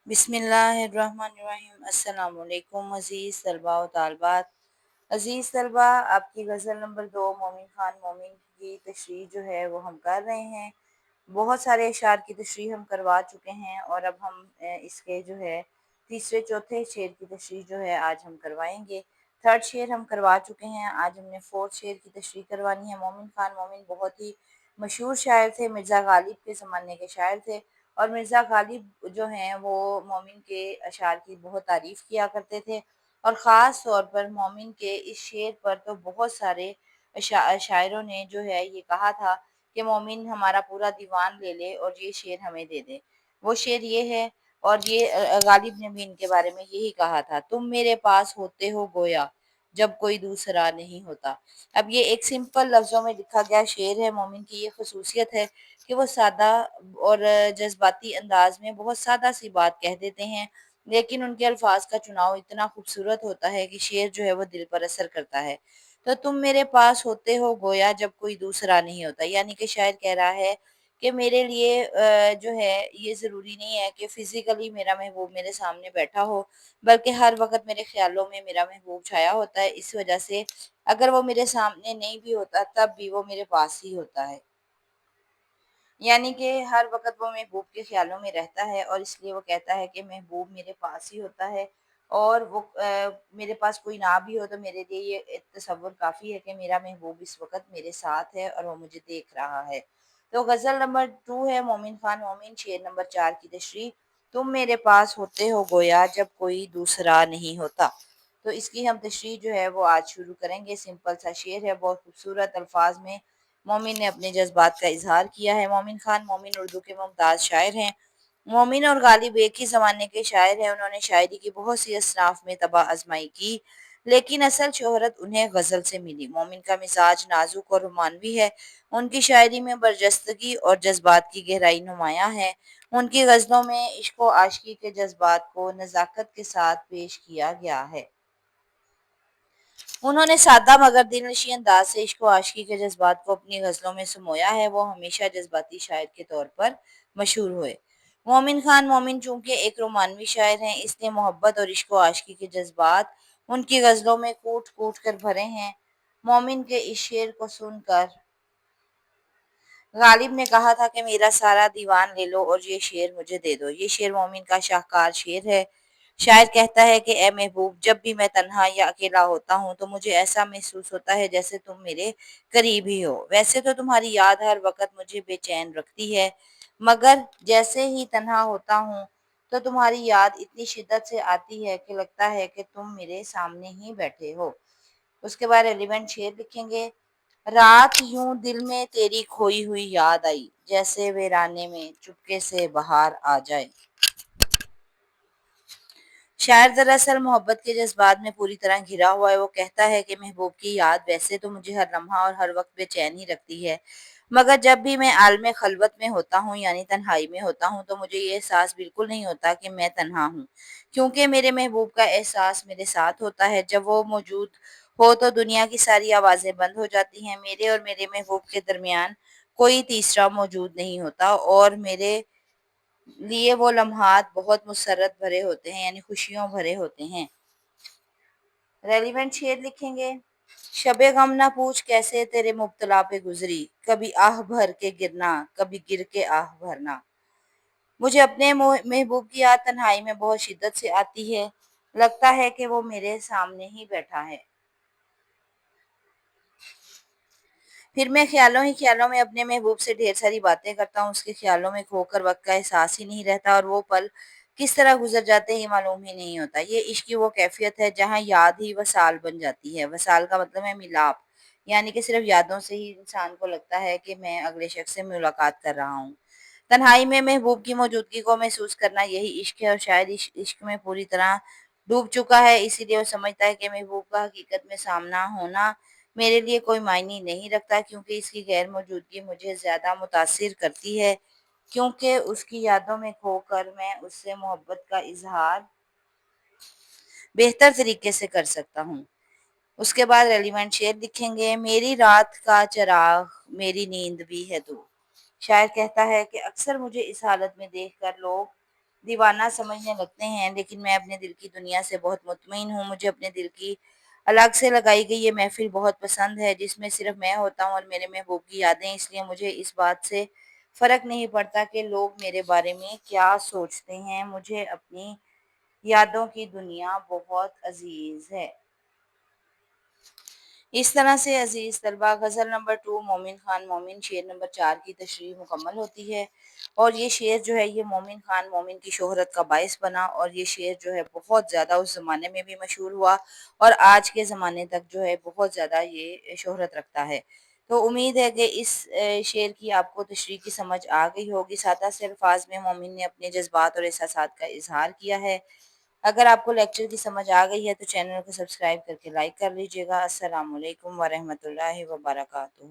बिस्मिल्लाहिर्रहमानिर्रहीम। अस्सलाम वालेकुम अज़ीज़ तलबा व तालिबात। अज़ीज़ तलबा, आपकी गज़ल नंबर 2 मोमिन ख़ान मोमिन की तशरीह जो है वो हम कर रहे हैं। बहुत सारे अशआर की तशरीह हम करवा चुके हैं और अब हम इसके जो है तीसरे चौथे शेर की तशरीह जो है आज हम करवाएंगे। थर्ड शेर हम करवा चुके हैं, आज हमने फोर्थ शेर की तशरीह करवानी है। मोमिन ख़ान मोमिन बहुत ही मशहूर शायर थे, मिर्ज़ा गालिब के ज़माने के शायर थे और मिर्ज़ा गालिब जो हैं वो मोमिन के अशआर की बहुत तारीफ़ किया करते थे और ख़ास तौर पर मोमिन के इस शेर पर तो बहुत सारे शायरों ने जो है ये कहा था कि मोमिन हमारा पूरा दीवान ले ले और ये शेर हमें दे दे। वो शेर ये है और ये गालिब ने भी इनके बारे में यही कहा था, तुम मेरे पास होते हो गोया जब कोई दूसरा नहीं होता। अब ये एक सिंपल लफ्ज़ों में लिखा गया शेर है। मोमिन की ये खसूसियत है कि वो सादा और जज़्बाती अंदाज में बहुत सादा सी बात कह देते हैं, लेकिन उनके अल्फाज का चुनाव इतना खूबसूरत होता है कि शेर जो है वो दिल पर असर करता है। तो तुम मेरे पास होते हो गोया जब कोई दूसरा नहीं होता, यानी कि शायर कह रहा है कि मेरे लिए जो है ये ज़रूरी नहीं है कि फ़िज़िकली मेरा महबूब मेरे सामने बैठा हो, बल्कि हर वक़्त मेरे ख़्यालों में मेरा महबूब छाया होता है। इस वजह से अगर वो मेरे सामने नहीं भी होता तब भी वो मेरे पास ही होता है। यानी कि हर वक़्त वो महबूब के ख़्यालों में रहता है और इसलिए वो कहता है कि महबूब मेरे पास ही होता है और वो मेरे पास कोई ना भी हो तो मेरे लिए ये तसव्वुर काफ़ी है कि मेरा महबूब इस वक़्त मेरे साथ है और वो मुझे देख रहा है। तो गज़ल नंबर 2 है मोमिन ख़ान मोमिन, शेर नंबर 4 की तशरीह। तुम मेरे पास होते हो गोया जब कोई दूसरा नहीं होता। तो इसकी हम तशरीह जो है वो आज शुरू करेंगे। सिंपल सा शेर है, बहुत खूबसूरत अल्फाज में मोमिन ने अपने जज्बात का इजहार किया है। मोमिन खान मोमिन उर्दू के मुमताज़ शायर हैं। मोमिन और गालिब एक ही ज़माने के शायर हैं। उन्होंने शायरी की बहुत सी असनाफ में तबाह आजमाई की, लेकिन असल शोहरत उन्हें गज़ल से मिली। मोमिन का मिजाज नाजुक और रोमानवी है। उनकी शायरी में बरजस्तगी और जज्बात की गहराई नुमायाँ है। उनकी गज़लों में इश्क व आशिकी के जज्बात को नज़ाकत के साथ पेश किया गया है। उन्होंने सादा मगर दिलनशीं अंदाज से इश्क व आशिकी के जज्बात को अपनी गज़लों में समोया है। वो हमेशा जज्बाती शायर के तौर पर मशहूर हुए। मोमिन खान मोमिन चूँकि एक रोमानवी शायर हैं, इसलिए मोहब्बत और इश्क व आशिकी के जज्बात उनकी गज़लों में कूट-कूट कर भरे हैं। मोमिन के इस शेर को सुनकर गालिब ने कहा था कि मेरा सारा दीवान ले लो और ये शेर मुझे दे दो। ये शेर मोमिन का शाहकार शेर है। शायर कहता है कि ए महबूब, जब भी मैं तन्हा या अकेला होता हूँ तो मुझे ऐसा महसूस होता है जैसे तुम मेरे करीब ही हो। वैसे तो तुम्हारी याद हर वक़्त मुझे बेचैन रखती है, मगर जैसे ही तन्हा होता हूँ तो तुम्हारी याद इतनी शिद्दत से आती है कि लगता है कि तुम मेरे सामने ही बैठे हो। उसके बाद रेलिवेंट शेर लिखेंगे। रात यूं दिल में तेरी खोई हुई याद आई, जैसे वीराने में चुपके से बाहर आ जाए। शायर दरअसल मोहब्बत के जज्बात में पूरी तरह घिरा हुआ है। वो कहता है कि महबूब की याद वैसे तो मुझे हर लम्हा और हर वक्त बेचैन ही रखती है, मगर जब भी मैं आलम खलवत में होता हूँ यानी तन्हाई में होता हूँ तो मुझे ये एहसास बिल्कुल नहीं होता कि मैं तन्हा हूँ, क्योंकि मेरे महबूब का एहसास मेरे साथ होता है। जब वो मौजूद हो तो दुनिया की सारी आवाज़ें बंद हो जाती हैं। मेरे और मेरे महबूब के दरमियान कोई तीसरा मौजूद नहीं होता और मेरे लिए वो लम्हात बहुत मुसर्रत भरे होते हैं, यानी खुशियों भरे होते हैं। रेलिवेंट शेर लिखेंगे। शबे गम ना पूछ कैसे तेरे मुब्तला पे गुजरी, कभी आह भर के गिरना कभी गिर के आह भरना। मुझे अपने महबूब की याद तन्हाई में बहुत शिद्दत से आती है। लगता है कि वो मेरे सामने ही बैठा है। फिर मैं ख्यालों ही ख्यालों में अपने महबूब से ढेर सारी बातें करता हूँ। उसके ख्यालों में खोकर वक़्त का एहसास ही नहीं रहता और वो पल किस तरह गुज़र जाते हैं ये मालूम ही नहीं होता। ये इश्क की वो कैफ़ियत है जहाँ याद ही वसाल बन जाती है। वसाल का मतलब है मिलाप, यानी कि सिर्फ़ यादों से ही इंसान को लगता है कि मैं अगले शख़्स से मुलाकात कर रहा हूँ। तन्हाई में महबूब की मौजूदगी को महसूस करना यही इश्क है और शायद इश्क में पूरी तरह डूब चुका है, इसीलिए वो समझता है कि महबूब का हकीकत में सामना होना मेरे लिए कोई मायने नहीं रखता, क्योंकि इसकी गैर मौजूदगी मुझे ज़्यादा मुतासिर करती है, क्योंकि उसकी यादों में खोकर मैं उससे मोहब्बत का इज़हार बेहतर तरीके से कर सकता हूँ। उसके बाद रेलिवेंट शेर लिखेंगे। मेरी रात का चिराग मेरी नींद भी है तू। शायर कहता है कि अक्सर मुझे इस हालत में देखकर लोग دیوانہ سمجھنے لگتے ہیں، لیکن میں اپنے دل کی دنیا سے بہت مطمئن ہوں۔ مجھے اپنے دل کی الگ سے لگائی گئی یہ محفل بہت پسند ہے، جس میں صرف میں ہوتا ہوں اور میرے محبوب کی یادیں، اس لیے مجھے اس بات سے فرق نہیں پڑتا کہ لوگ میرے بارے میں کیا سوچتے ہیں۔ مجھے اپنی یادوں کی دنیا بہت عزیز ہے۔ اس طرح سے عزیز طلبہ، غزل نمبر 2 مومن خان مومن شعر نمبر 4 کی تشریح مکمل ہوتی ہے، اور یہ شعر جو ہے یہ مومن خان مومن کی شہرت کا باعث بنا، اور یہ شعر جو ہے بہت زیادہ اس زمانے میں بھی مشہور ہوا اور آج کے زمانے تک جو ہے بہت زیادہ یہ شہرت رکھتا ہے۔ تو امید ہے کہ اس شعر کی آپ کو تشریح کی سمجھ آ گئی ہوگی۔ سادہ سے الفاظ میں مومن نے اپنے جذبات اور احساسات کا اظہار کیا ہے۔ اگر آپ کو لیکچر کی سمجھ آ گئی ہے تو چینل کو سبسکرائب کر کے لائک کر لیجیے گا۔ السلام علیکم ورحمۃ اللہ وبرکاتہ۔